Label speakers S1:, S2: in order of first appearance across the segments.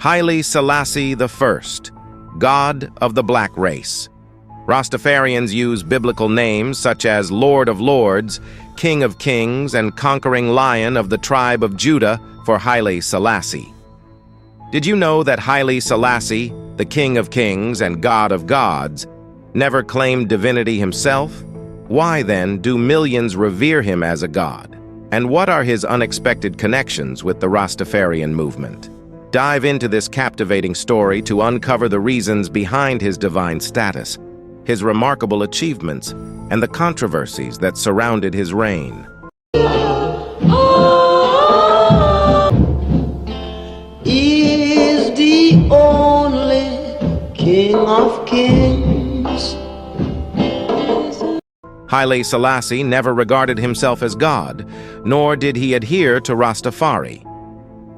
S1: Haile Selassie I, God of the Black Race. Rastafarians use biblical names such as Lord of Lords, King of Kings, and Conquering Lion of the tribe of Judah for Haile Selassie. Did you know that Haile Selassie, the King of Kings and God of Gods, never claimed divinity himself? Why then do millions revere him as a god? And what are his unexpected connections with the Rastafarian movement? Dive into this captivating story to uncover the reasons behind his divine status, his remarkable achievements, and the controversies that surrounded his reign.
S2: Is the only King of Kings.
S1: Haile Selassie never regarded himself as God, nor did he adhere to Rastafari.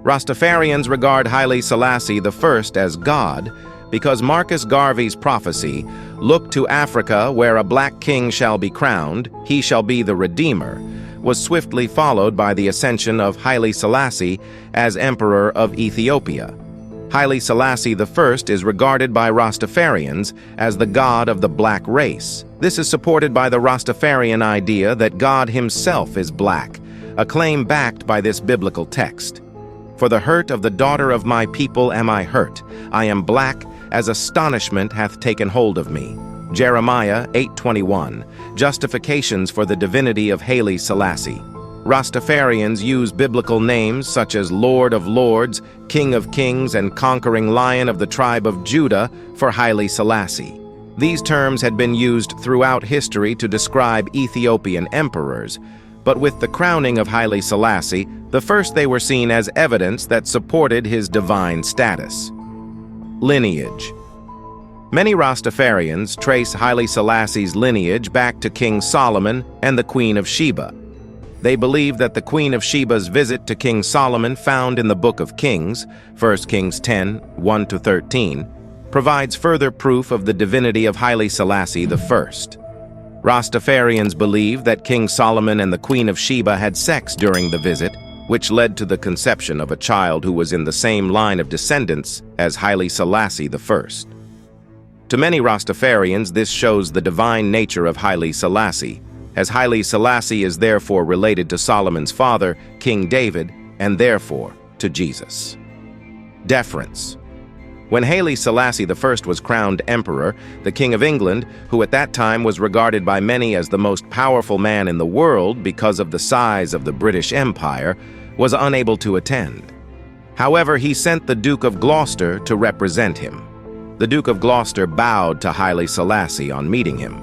S1: Rastafarians regard Haile Selassie I as God because Marcus Garvey's prophecy, "Look to Africa where a black king shall be crowned, he shall be the Redeemer," was swiftly followed by the ascension of Haile Selassie as Emperor of Ethiopia. Haile Selassie I is regarded by Rastafarians as the god of the black race. This is supported by the Rastafarian idea that God himself is black, a claim backed by this biblical text. "For the hurt of the daughter of my people am I hurt. I am black, as astonishment hath taken hold of me." Jeremiah 8:21, justifications for the divinity of Haile Selassie. Rastafarians use biblical names such as Lord of Lords, King of Kings, and Conquering Lion of the tribe of Judah for Haile Selassie. These terms had been used throughout history to describe Ethiopian emperors, but with the crowning of Haile Selassie, they were seen as evidence that supported his divine status. Lineage. Many Rastafarians trace Haile Selassie's lineage back to King Solomon and the Queen of Sheba. They believe that the Queen of Sheba's visit to King Solomon, found in the Book of Kings, 1 Kings 10, 1-13, provides further proof of the divinity of Haile Selassie I. Rastafarians believe that King Solomon and the Queen of Sheba had sex during the visit, which led to the conception of a child who was in the same line of descendants as Haile Selassie I. To many Rastafarians, this shows the divine nature of Haile Selassie, as Haile Selassie is therefore related to Solomon's father, King David, and therefore to Jesus. Deference. When Haile Selassie I was crowned emperor, the King of England, who at that time was regarded by many as the most powerful man in the world because of the size of the British Empire, was unable to attend. However, he sent the Duke of Gloucester to represent him. The Duke of Gloucester bowed to Haile Selassie on meeting him.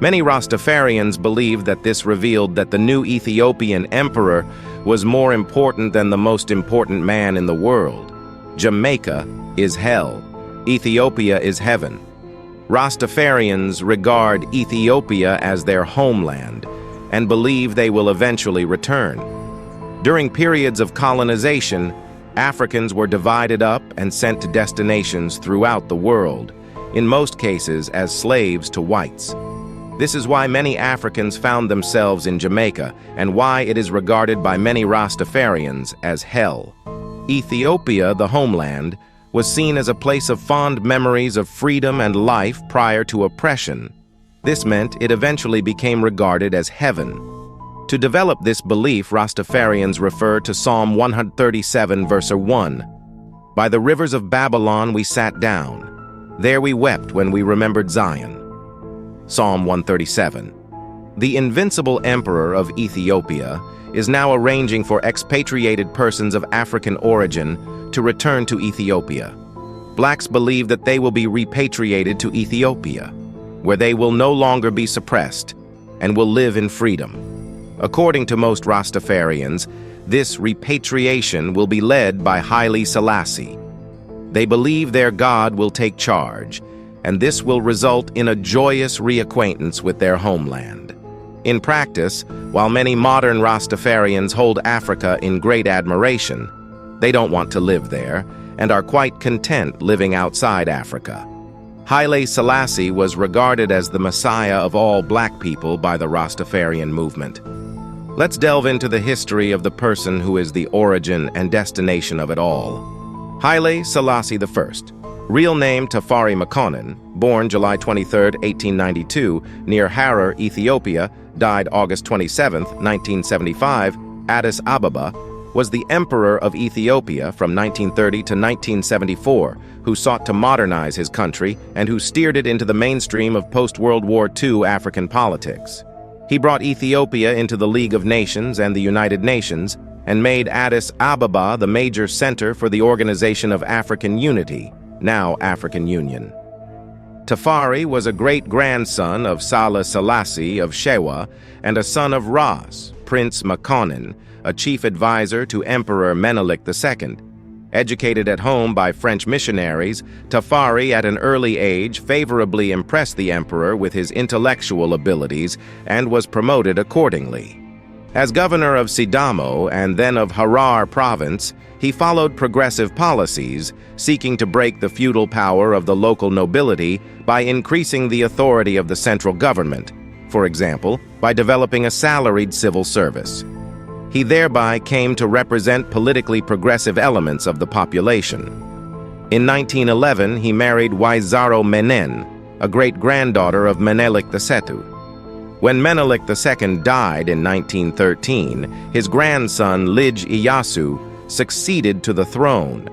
S1: Many Rastafarians believe that this revealed that the new Ethiopian emperor was more important than the most important man in the world. Jamaica is hell. Ethiopia is heaven. Rastafarians regard Ethiopia as their homeland and believe they will eventually return. During periods of colonization, Africans were divided up and sent to destinations throughout the world, in most cases as slaves to whites. This is why many Africans found themselves in Jamaica and why it is regarded by many Rastafarians as hell. Ethiopia, the homeland, was seen as a place of fond memories of freedom and life prior to oppression. This meant it eventually became regarded as heaven. To develop this belief, Rastafarians refer to Psalm 137, verse 1. "By the rivers of Babylon we sat down. There we wept when we remembered Zion." Psalm 137. The invincible emperor of Ethiopia is now arranging for expatriated persons of African origin to return to Ethiopia. Blacks believe that they will be repatriated to Ethiopia, where they will no longer be suppressed and will live in freedom. According to most Rastafarians, this repatriation will be led by Haile Selassie. They believe their God will take charge, and this will result in a joyous reacquaintance with their homeland. In practice, while many modern Rastafarians hold Africa in great admiration, they don't want to live there and are quite content living outside Africa. Haile Selassie was regarded as the Messiah of all black people by the Rastafarian movement. Let's delve into the history of the person who is the origin and destination of it all. Haile Selassie I, real name Tafari Makonnen, born July 23, 1892, near Harar, Ethiopia, died August 27, 1975, Addis Ababa, was the Emperor of Ethiopia from 1930 to 1974, who sought to modernize his country and who steered it into the mainstream of post-World War II African politics. He brought Ethiopia into the League of Nations and the United Nations and made Addis Ababa the major center for the Organization of African Unity, now African Union. Tafari was a great-grandson of Haile Selassie of Shewa and a son of Ras, Prince Makonnen, a chief advisor to Emperor Menelik II. Educated at home by French missionaries, Tafari at an early age favorably impressed the emperor with his intellectual abilities and was promoted accordingly. As governor of Sidamo and then of Harar province, he followed progressive policies, seeking to break the feudal power of the local nobility by increasing the authority of the central government, for example, by developing a salaried civil service. He thereby came to represent politically progressive elements of the population. In 1911, he married Waizaro Menen, a great-granddaughter of Menelik II. When Menelik II died in 1913, his grandson Lij Iyasu succeeded to the throne,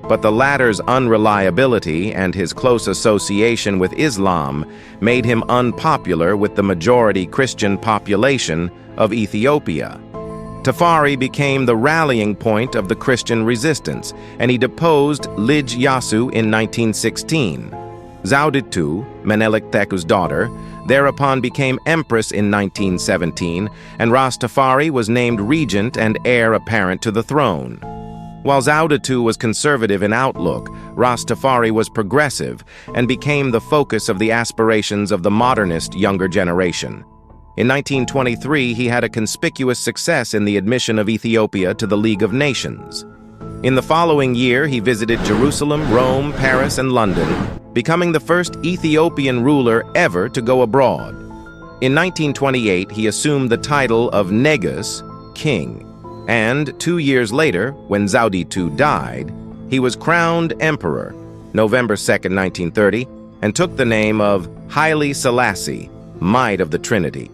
S1: but the latter's unreliability and his close association with Islam made him unpopular with the majority Christian population of Ethiopia. Tafari became the rallying point of the Christian resistance, and he deposed Lij Iyasu in 1916. Zauditu, Menelik II's daughter, thereupon became empress in 1917, and Rastafari was named regent and heir apparent to the throne. While Zauditu was conservative in outlook, Rastafari was progressive and became the focus of the aspirations of the modernist younger generation. In 1923, he had a conspicuous success in the admission of Ethiopia to the League of Nations. In the following year, he visited Jerusalem, Rome, Paris, and London, becoming the first Ethiopian ruler ever to go abroad. In 1928, he assumed the title of Negus, king, and 2 years later, when Zauditu died, he was crowned emperor, November 2, 1930, and took the name of Haile Selassie, Might of the Trinity.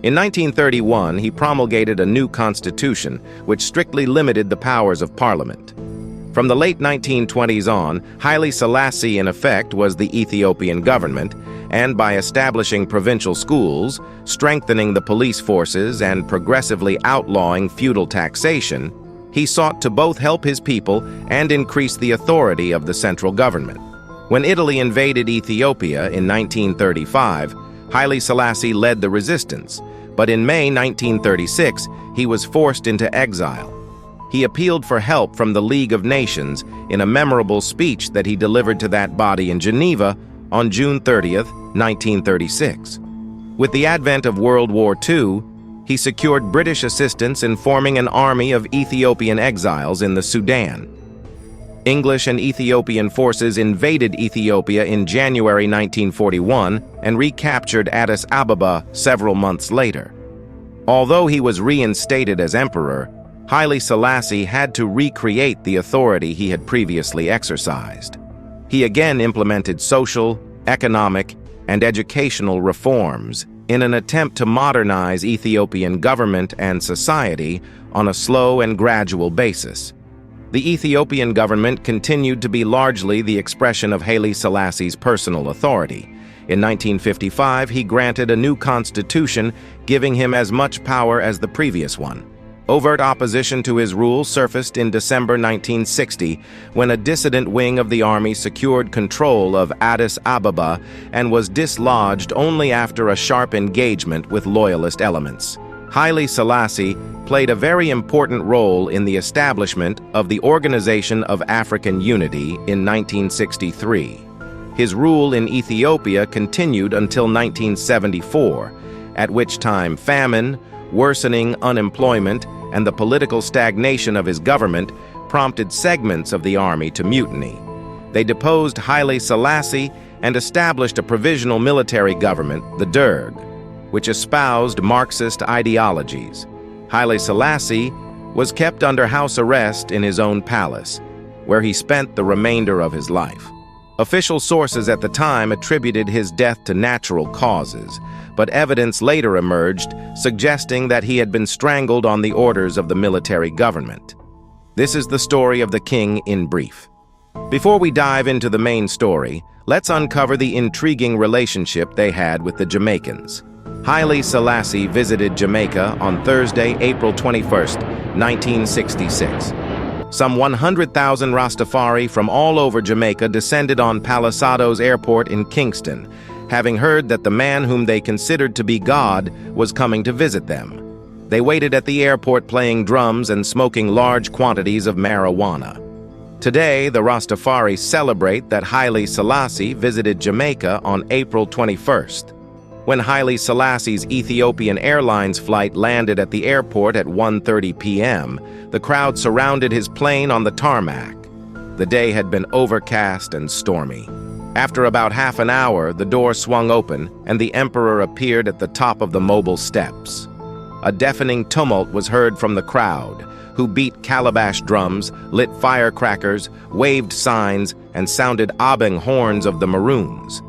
S1: In 1931, he promulgated a new constitution, which strictly limited the powers of parliament. From the late 1920s on, Haile Selassie in effect was the Ethiopian government, and by establishing provincial schools, strengthening the police forces, and progressively outlawing feudal taxation, he sought to both help his people and increase the authority of the central government. When Italy invaded Ethiopia in 1935, Haile Selassie led the resistance, but in May 1936, he was forced into exile. He appealed for help from the League of Nations in a memorable speech that he delivered to that body in Geneva on June 30, 1936. With the advent of World War II, he secured British assistance in forming an army of Ethiopian exiles in the Sudan. English and Ethiopian forces invaded Ethiopia in January 1941 and recaptured Addis Ababa several months later. Although he was reinstated as emperor, Haile Selassie had to recreate the authority he had previously exercised. He again implemented social, economic, and educational reforms in an attempt to modernize Ethiopian government and society on a slow and gradual basis. The Ethiopian government continued to be largely the expression of Haile Selassie's personal authority. In 1955, he granted a new constitution, giving him as much power as the previous one. Overt opposition to his rule surfaced in December 1960, when a dissident wing of the army secured control of Addis Ababa and was dislodged only after a sharp engagement with loyalist elements. Haile Selassie played a very important role in the establishment of the Organization of African Unity in 1963. His rule in Ethiopia continued until 1974, at which time famine, worsening unemployment, and the political stagnation of his government prompted segments of the army to mutiny. They deposed Haile Selassie and established a provisional military government, the Derg, which espoused Marxist ideologies. Haile Selassie was kept under house arrest in his own palace, where he spent the remainder of his life. Official sources at the time attributed his death to natural causes, but evidence later emerged suggesting that he had been strangled on the orders of the military government. This is the story of the king in brief. Before we dive into the main story, let's uncover the intriguing relationship they had with the Jamaicans. Haile Selassie visited Jamaica on Thursday, April 21st, 1966. Some 100,000 Rastafari from all over Jamaica descended on Palisadoes Airport in Kingston, having heard that the man whom they considered to be God was coming to visit them. They waited at the airport playing drums and smoking large quantities of marijuana. Today, the Rastafari celebrate that Haile Selassie visited Jamaica on April 21st. When Haile Selassie's Ethiopian Airlines flight landed at the airport at 1:30 p.m., the crowd surrounded his plane on the tarmac. The day had been overcast and stormy. After about half an hour, the door swung open and the emperor appeared at the top of the mobile steps. A deafening tumult was heard from the crowd, who beat calabash drums, lit firecrackers, waved signs, and sounded obbing horns of the Maroons.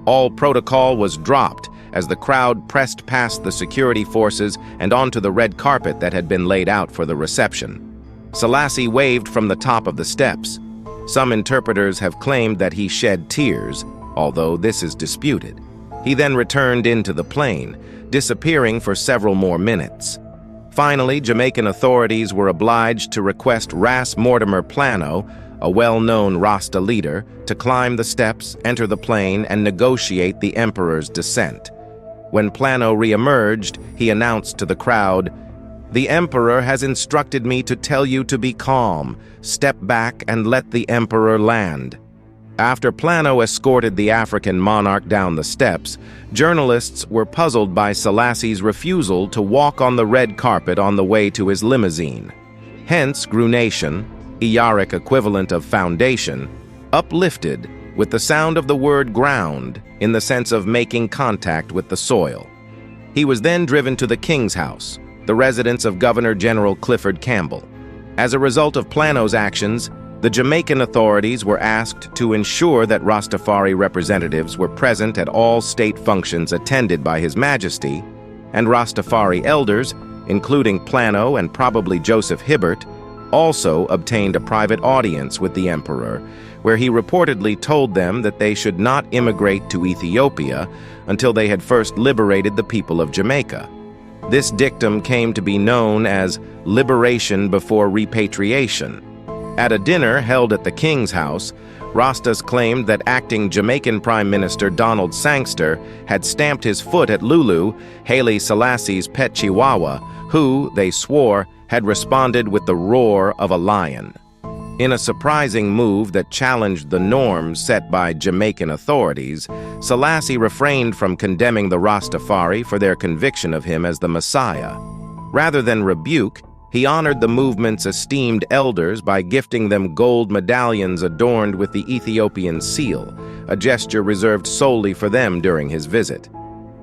S1: All protocol was dropped as the crowd pressed past the security forces and onto the red carpet that had been laid out for the reception. Selassie waved from the top of the steps. Some interpreters have claimed that he shed tears, although this is disputed. He then returned into the plane, disappearing for several more minutes. Finally, Jamaican authorities were obliged to request Ras Mortimer Plano, a well-known Rasta leader, to climb the steps, enter the plane, and negotiate the emperor's descent. When Plano re-emerged, he announced to the crowd, "The emperor has instructed me to tell you to be calm, step back and let the emperor land." After Plano escorted the African monarch down the steps, journalists were puzzled by Selassie's refusal to walk on the red carpet on the way to his limousine. Hence, Grunation, Iaric equivalent of foundation, uplifted with the sound of the word ground in the sense of making contact with the soil. He was then driven to the King's House, the residence of Governor General Clifford Campbell. As a result of Plano's actions, the Jamaican authorities were asked to ensure that Rastafari representatives were present at all state functions attended by His Majesty, and Rastafari elders, including Plano and probably Joseph Hibbert, also obtained a private audience with the emperor, where he reportedly told them that they should not immigrate to Ethiopia until they had first liberated the people of Jamaica. This dictum came to be known as liberation before repatriation. At a dinner held at the King's House, Rastas claimed that acting Jamaican Prime Minister Donald Sangster had stamped his foot at Lulu, Haile Selassie's pet chihuahua, who, they swore, had responded with the roar of a lion. In a surprising move that challenged the norms set by Jamaican authorities, Selassie refrained from condemning the Rastafari for their conviction of him as the Messiah. Rather than rebuke, he honored the movement's esteemed elders by gifting them gold medallions adorned with the Ethiopian seal, a gesture reserved solely for them during his visit.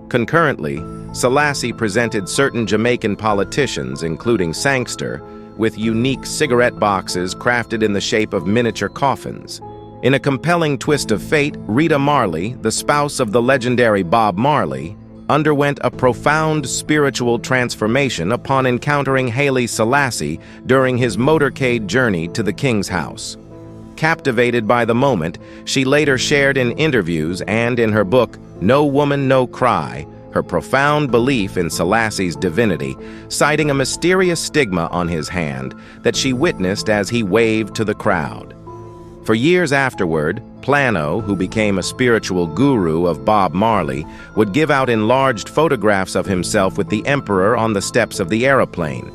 S1: Concurrently, Selassie presented certain Jamaican politicians, including Sangster, with unique cigarette boxes crafted in the shape of miniature coffins. In a compelling twist of fate, Rita Marley, the spouse of the legendary Bob Marley, underwent a profound spiritual transformation upon encountering Haile Selassie during his motorcade journey to the King's House. Captivated by the moment, she later shared in interviews and in her book, No Woman, No Cry, her profound belief in Selassie's divinity, citing a mysterious stigma on his hand that she witnessed as he waved to the crowd. For years afterward, Plano, who became a spiritual guru of Bob Marley, would give out enlarged photographs of himself with the emperor on the steps of the aeroplane.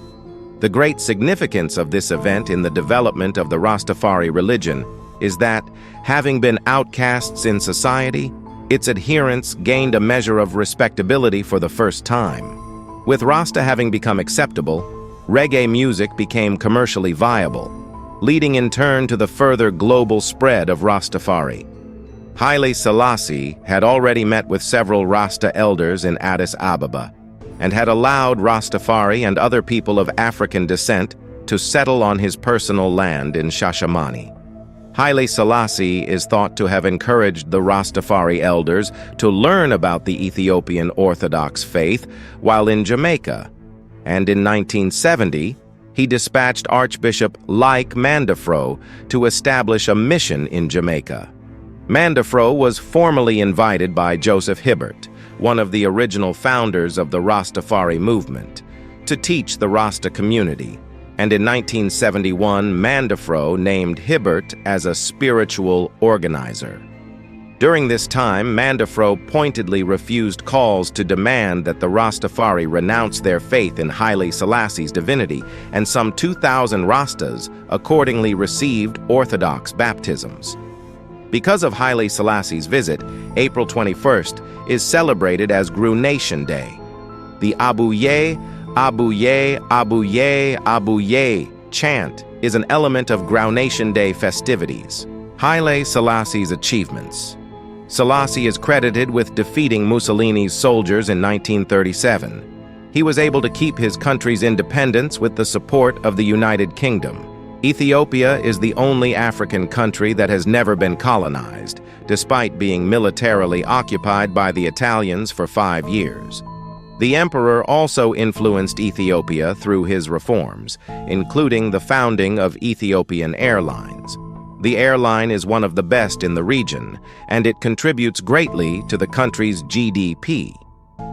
S1: The great significance of this event in the development of the Rastafari religion is that, having been outcasts in society, its adherents gained a measure of respectability for the first time. With Rasta having become acceptable, reggae music became commercially viable, leading in turn to the further global spread of Rastafari. Haile Selassie had already met with several Rasta elders in Addis Ababa, and had allowed Rastafari and other people of African descent to settle on his personal land in Shashamani. Haile Selassie is thought to have encouraged the Rastafari elders to learn about the Ethiopian Orthodox faith while in Jamaica, and in 1970, he dispatched Archbishop Like Mandefro to establish a mission in Jamaica. Mandefro was formally invited by Joseph Hibbert, one of the original founders of the Rastafari movement, to teach the Rasta community, and in 1971, Mandefro named Hibbert as a spiritual organizer. During this time, Mandefro pointedly refused calls to demand that the Rastafari renounce their faith in Haile Selassie's divinity, and some 2,000 Rastas accordingly received Orthodox baptisms. Because of Haile Selassie's visit, April 21st is celebrated as Nation Day. The Abuye, Abuye, Abuye, Abuye chant is an element of Nation Day festivities. Haile Selassie's achievements. Selassie is credited with defeating Mussolini's soldiers in 1937. He was able to keep his country's independence with the support of the United Kingdom. Ethiopia is the only African country that has never been colonized, despite being militarily occupied by the Italians for 5 years. The emperor also influenced Ethiopia through his reforms, including the founding of Ethiopian Airlines. The airline is one of the best in the region, and it contributes greatly to the country's GDP.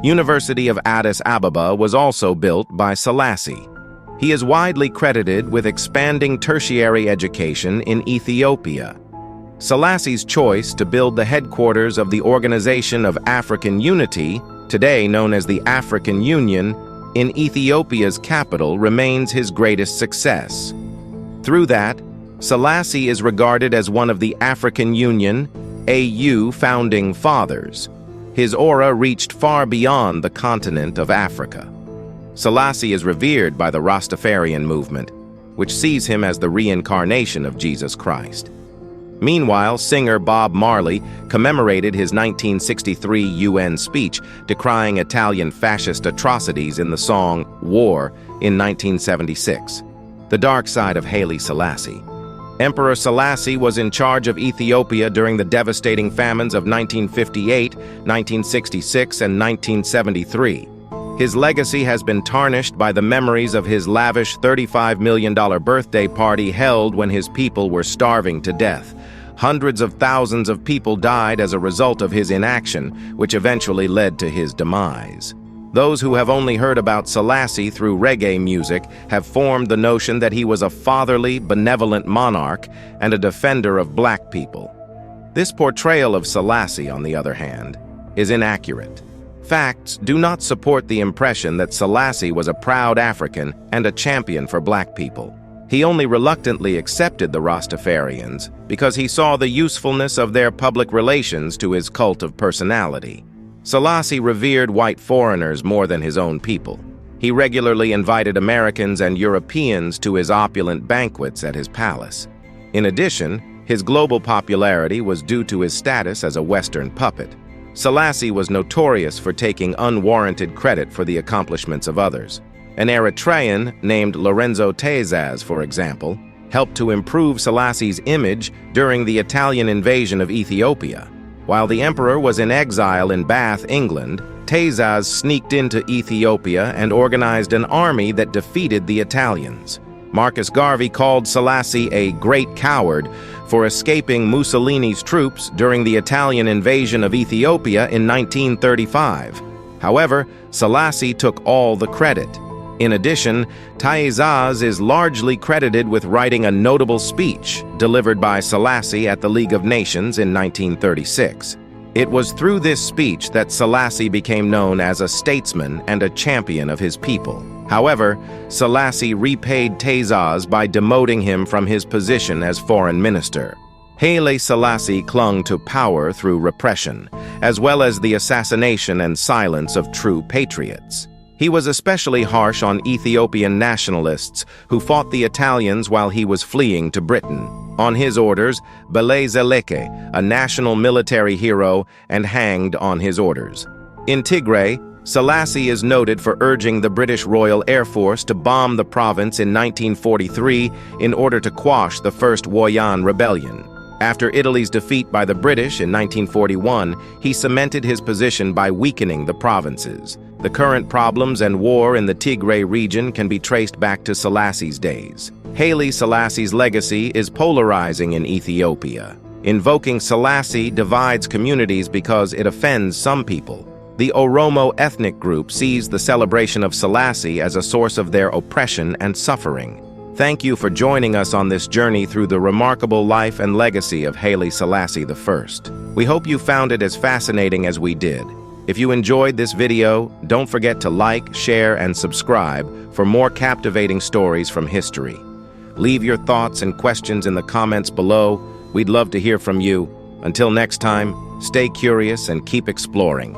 S1: University of Addis Ababa was also built by Selassie. He is widely credited with expanding tertiary education in Ethiopia. Selassie's choice to build the headquarters of the Organization of African Unity, today known as the African Union, in Ethiopia's capital remains his greatest success. Through that, Selassie is regarded as one of the African Union, AU, founding fathers. His aura reached far beyond the continent of Africa. Selassie is revered by the Rastafarian movement, which sees him as the reincarnation of Jesus Christ. Meanwhile, singer Bob Marley commemorated his 1963 UN speech decrying Italian fascist atrocities in the song War in 1976. The dark side of Haile Selassie. Emperor Selassie was in charge of Ethiopia during the devastating famines of 1958, 1966, and 1973. His legacy has been tarnished by the memories of his lavish $35 million birthday party held when his people were starving to death. Hundreds of thousands of people died as a result of his inaction, which eventually led to his demise. Those who have only heard about Selassie through reggae music have formed the notion that he was a fatherly, benevolent monarch and a defender of black people. This portrayal of Selassie, on the other hand, is inaccurate. Facts do not support the impression that Selassie was a proud African and a champion for black people. He only reluctantly accepted the Rastafarians because he saw the usefulness of their public relations to his cult of personality. Selassie revered white foreigners more than his own people. He regularly invited Americans and Europeans to his opulent banquets at his palace. In addition, his global popularity was due to his status as a Western puppet. Selassie was notorious for taking unwarranted credit for the accomplishments of others. An Eritrean named Lorenzo Tezaz, for example, helped to improve Selassie's image during the Italian invasion of Ethiopia. While the emperor was in exile in Bath, England, Tezaz sneaked into Ethiopia and organized an army that defeated the Italians. Marcus Garvey called Selassie a great coward for escaping Mussolini's troops during the Italian invasion of Ethiopia in 1935. However, Selassie took all the credit. In addition, Tezaz is largely credited with writing a notable speech delivered by Selassie at the League of Nations in 1936. It was through this speech that Selassie became known as a statesman and a champion of his people. However, Selassie repaid Tezaz by demoting him from his position as foreign minister. Haile Selassie clung to power through repression, as well as the assassination and silence of true patriots. He was especially harsh on Ethiopian nationalists who fought the Italians while he was fleeing to Britain. On his orders, Haile Selassie, a national military hero, and hanged on his orders. In Tigray, Selassie is noted for urging the British Royal Air Force to bomb the province in 1943 in order to quash the First Woyan Rebellion. After Italy's defeat by the British in 1941, he cemented his position by weakening the provinces. The current problems and war in the Tigray region can be traced back to Selassie's days. Haile Selassie's legacy is polarizing in Ethiopia. Invoking Selassie divides communities because it offends some people. The Oromo ethnic group sees the celebration of Selassie as a source of their oppression and suffering. Thank you for joining us on this journey through the remarkable life and legacy of Haile Selassie I. We hope you found it as fascinating as we did. If you enjoyed this video, don't forget to like, share, and subscribe for more captivating stories from history. Leave your thoughts and questions in the comments below. We'd love to hear from you. Until next time, stay curious and keep exploring.